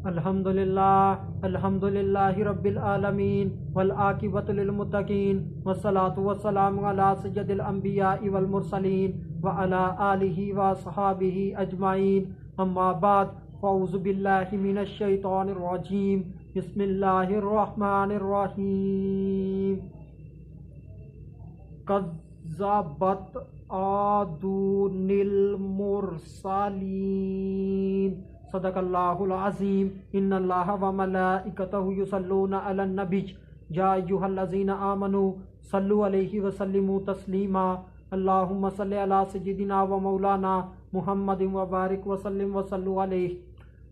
الحمدللہ رب العالمین والعاقبۃ للمتقین والصلاة والسلام علی سید الانبیاء والمرسلین وعلی آلہ وصحابہ اجمعین، اما بعد، فاعوذ باللہ من الشیطان الرجیم، بسم اللہ الرحمن الرحیم۔ کذبت عاد المرسلین، صدق اللہ العظیم۔ ان اللہ وملائکتہ یصلون علی النبی یا ایھا الذین آمنوا صلوا علیہ وسلموا تسلیما۔ اللہم صل علی سیدنا و مولانا محمد وبارک وسلم وصلوا علیہ۔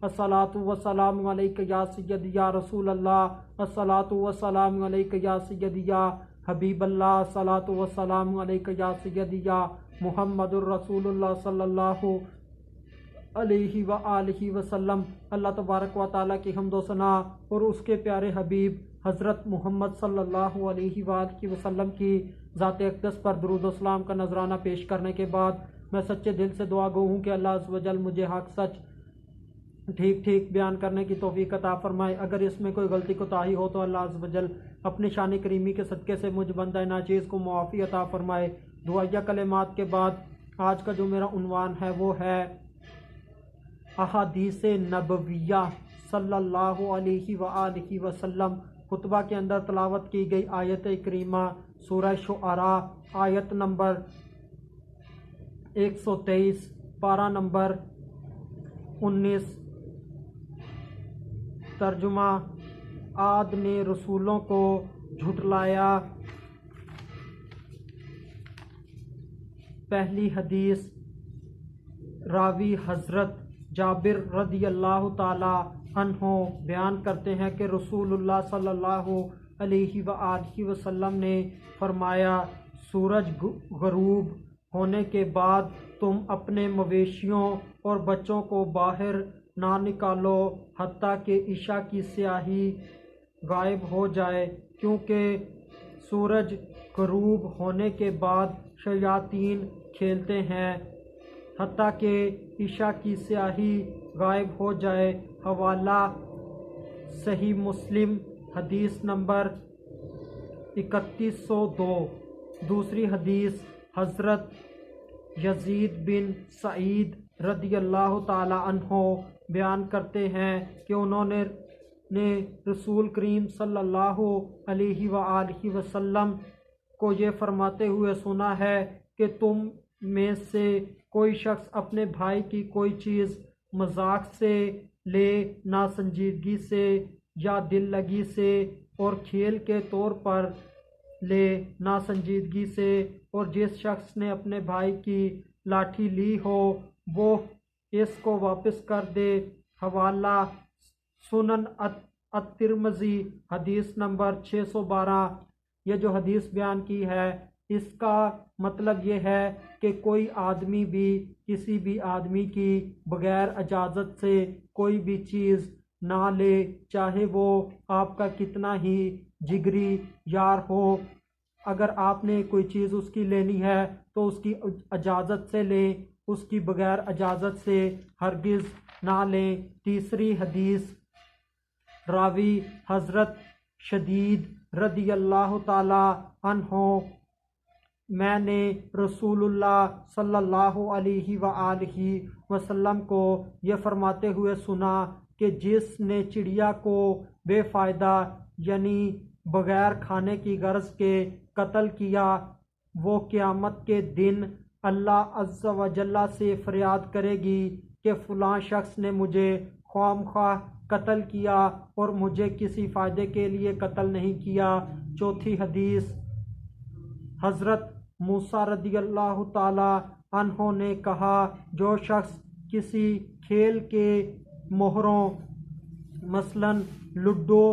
الصلاۃ والسلام علیک یا سیدی یا رسول اللہ، الصلاۃ والسلام علیک یا سیدی یا حبیب اللہ، الصلاۃ والسلام علیک یا سیدی یا محمد الرسول اللہ صلی اللہ علیہ وآلہ وسلم۔ اللہ تبارک و تعالیٰ کی حمد و ثنا اور اس کے پیارے حبیب حضرت محمد صلی اللہ علیہ وآلہ وسلم کی ذات اقدس پر درود و سلام کا نذرانہ پیش کرنے کے بعد میں سچے دل سے دعا گو ہوں کہ اللہ عز و جل مجھے حق سچ ٹھیک بیان کرنے کی توفیق عطا فرمائے۔ اگر اس میں کوئی غلطی کوتاہی ہو تو اللہ عز و جل اپنی شان کریمی کے صدقے سے مجھ بندہ ناچیز کو معافی عطا فرمائے۔ دعائیہ کلمات کے بعد آج کا جو میرا عنوان ہے وہ ہے احادیث نبویہ صلی اللہ علیہ وآلہ وسلم۔ خطبہ کے اندر تلاوت کی گئی آیت کریمہ سورہ شعراء، آیت نمبر 123، پارہ نمبر 19۔ ترجمہ: عاد نے رسولوں کو جھٹلایا۔ پہلی حدیث، راوی حضرت جابر رضی اللہ تعالی عنہ بیان کرتے ہیں کہ رسول اللہ صلی اللہ علیہ وآلہ وسلم نے فرمایا، سورج غروب ہونے کے بعد تم اپنے مویشیوں اور بچوں کو باہر نہ نکالو حتیٰ کہ عشاء کی سیاہی غائب ہو جائے، کیونکہ سورج غروب ہونے کے بعد شیاطین کھیلتے ہیں حتیٰ کہ عشاء کی سیاہی غائب ہو جائے۔ حوالہ صحیح مسلم، حدیث نمبر 3102۔ دوسری حدیث، حضرت یزید بن سعید رضی اللہ تعالی عنہ بیان کرتے ہیں کہ انہوں نے رسول کریم صلی اللہ علیہ وآلہ وسلم کو یہ فرماتے ہوئے سنا ہے کہ تم میں سے کوئی شخص اپنے بھائی کی کوئی چیز مذاق سے لے، ناسنجیدگی سے یا دل لگی سے، اور کھیل کے طور پر لے، ناسنجیدگی سے، اور جس شخص نے اپنے بھائی کی لاٹھی لی ہو وہ اس کو واپس کر دے۔ حوالہ سنن الترمذی، حدیث نمبر 612۔ یہ جو حدیث بیان کی ہے اس کا مطلب یہ ہے کہ کوئی آدمی بھی کسی بھی آدمی کی بغیر اجازت سے کوئی بھی چیز نہ لے، چاہے وہ آپ کا کتنا ہی جگری یار ہو۔ اگر آپ نے کوئی چیز اس کی لینی ہے تو اس کی اجازت سے لیں، اس کی بغیر اجازت سے ہرگز نہ لیں۔ تیسری حدیث، راوی حضرت شدید رضی اللہ تعالی عنہ، میں نے رسول اللہ صلی اللہ علیہ وآلہ وسلم کو یہ فرماتے ہوئے سنا کہ جس نے چڑیا کو بے فائدہ یعنی بغیر کھانے کی غرض کے قتل کیا، وہ قیامت کے دن اللہ عز و جل سے فریاد کرے گی کہ فلاں شخص نے مجھے خواہ مخواہ قتل کیا اور مجھے کسی فائدے کے لیے قتل نہیں کیا۔ چوتھی حدیث، حضرت موسیٰ رضی اللہ تعالی عنہ نے کہا، جو شخص کسی کھیل کے مہروں مثلاً لوڈو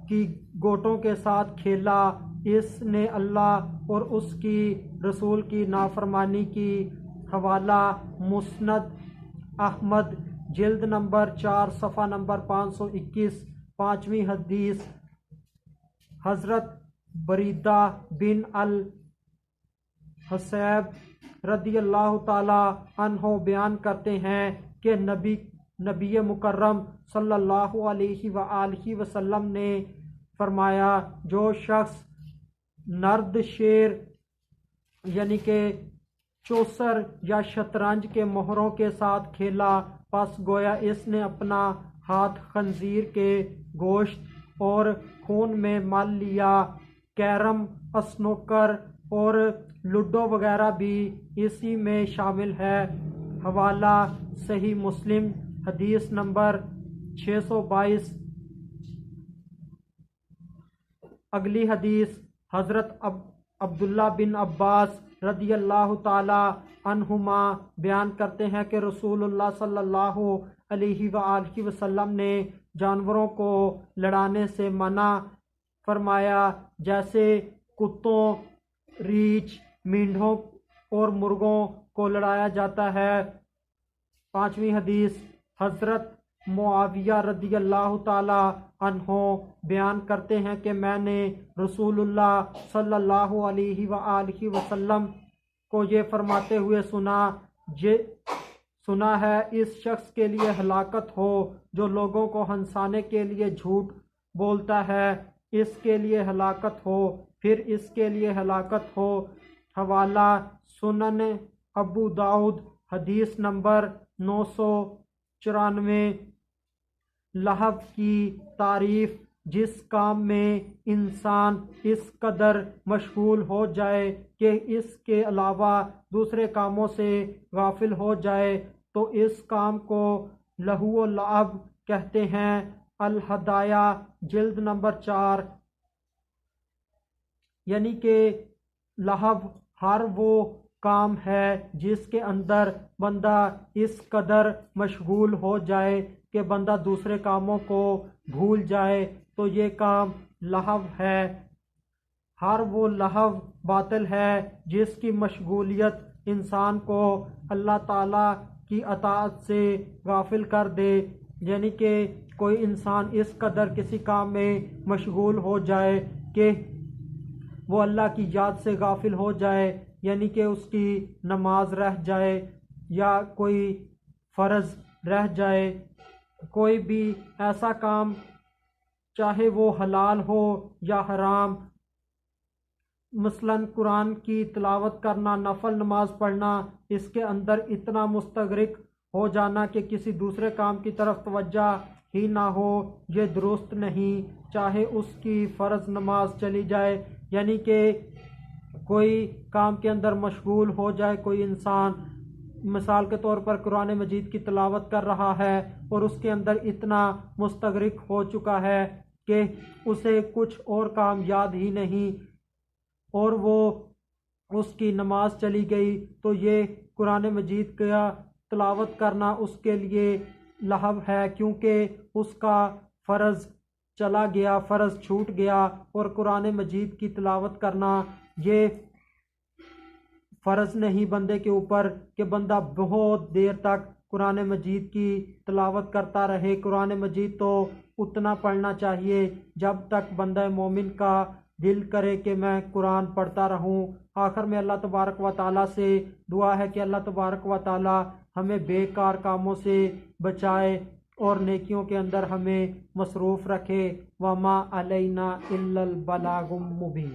کی گوٹوں کے ساتھ کھیلا، اس نے اللہ اور اس کی رسول کی نافرمانی کی۔ حوالہ مسند احمد، جلد نمبر 4، صفحہ نمبر 521۔ پانچویں حدیث، حضرت بریدہ بن الحصیب رضی اللہ تعالی عنہ بیان کرتے ہیں کہ نبی نبی مکرم صلی اللہ علیہ وآلہ وسلم نے فرمایا جو شخص نرد شیر یعنی کہ چوسر یا شطرنج کے مہروں کے ساتھ کھیلا پس گویا اس نے اپنا ہاتھ خنزیر کے گوشت اور خون میں مل لیا۔ کیرم، اسنوکر اور لوڈو وغیرہ بھی اسی میں شامل ہے۔ حوالہ صحیح مسلم، حدیث نمبر 622۔ اگلی حدیث حضرت عبداللہ بن عباس رضی اللہ تعالی عنہما بیان کرتے ہیں کہ رسول اللہ صلی اللہ علیہ وآلہ وسلم نے جانوروں کو لڑانے سے منع فرمایا، جیسے کتوں، ریچھ، مینڈھوں اور مرغوں کو لڑایا جاتا ہے۔ پانچویں حدیث حضرت معاویہ رضی اللہ تعالی عنہ بیان کرتے ہیں کہ میں نے رسول اللہ صلی اللہ علیہ وآلہ وسلم کو یہ فرماتے ہوئے سنا ہے اس شخص کے لیے ہلاکت ہو جو لوگوں کو ہنسانے کے لیے جھوٹ بولتا ہے، اس کے لیے ہلاکت ہو، پھر اس کے لیے ہلاکت ہو۔ حوالہ سنن ابو داؤد، حدیث نمبر 994۔ لہو کی تعریف جس کام میں انسان اس قدر مشغول ہو جائے کہ اس کے علاوہ دوسرے کاموں سے غافل ہو جائے تو اس کام کو لہو و لعب کہتے ہیں۔ الہدایہ جلد نمبر 4۔ یعنی کہ لہو ہر وہ کام ہے جس کے اندر بندہ اس قدر مشغول ہو جائے کہ بندہ دوسرے کاموں کو بھول جائے تو یہ کام لہو ہے۔ ہر وہ لہو باطل ہے جس کی مشغولیت انسان کو اللہ تعالیٰ کی اطاعت سے غافل کر دے، یعنی کہ کوئی انسان اس قدر کسی کام میں مشغول ہو جائے کہ وہ اللہ کی یاد سے غافل ہو جائے، یعنی کہ اس کی نماز رہ جائے یا کوئی فرض رہ جائے، کوئی بھی ایسا کام چاہے وہ حلال ہو یا حرام، مثلاً قرآن کی تلاوت کرنا، نفل نماز پڑھنا، اس کے اندر اتنا مستغرق ہو جانا کہ کسی دوسرے کام کی طرف توجہ ہی نہ ہو، یہ درست نہیں، چاہے اس کی فرض نماز چلی جائے۔ یعنی کہ کوئی کام کے اندر مشغول ہو جائے کوئی انسان، مثال کے طور پر قرآن مجید کی تلاوت کر رہا ہے اور اس کے اندر اتنا مستغرق ہو چکا ہے کہ اسے کچھ اور کام یاد ہی نہیں اور وہ اس کی نماز چلی گئی، تو یہ قرآن مجید کا تلاوت کرنا اس کے لیے لہو ہے، کیونکہ اس کا فرض چلا گیا، فرض چھوٹ گیا، اور قرآن مجید کی تلاوت کرنا یہ فرض نہیں بندے کے اوپر کہ بندہ بہت دیر تک قرآن مجید کی تلاوت کرتا رہے۔ قرآن مجید تو اتنا پڑھنا چاہیے جب تک بندہ مومن کا دل کرے کہ میں قرآن پڑھتا رہوں۔ آخر میں اللہ تبارک و تعالیٰ سے دعا ہے کہ اللہ تبارک و تعالیٰ ہمیں بیکار کاموں سے بچائے اور نیکیوں کے اندر ہمیں مصروف رکھے۔ وما علینا الا البلاغ المبین۔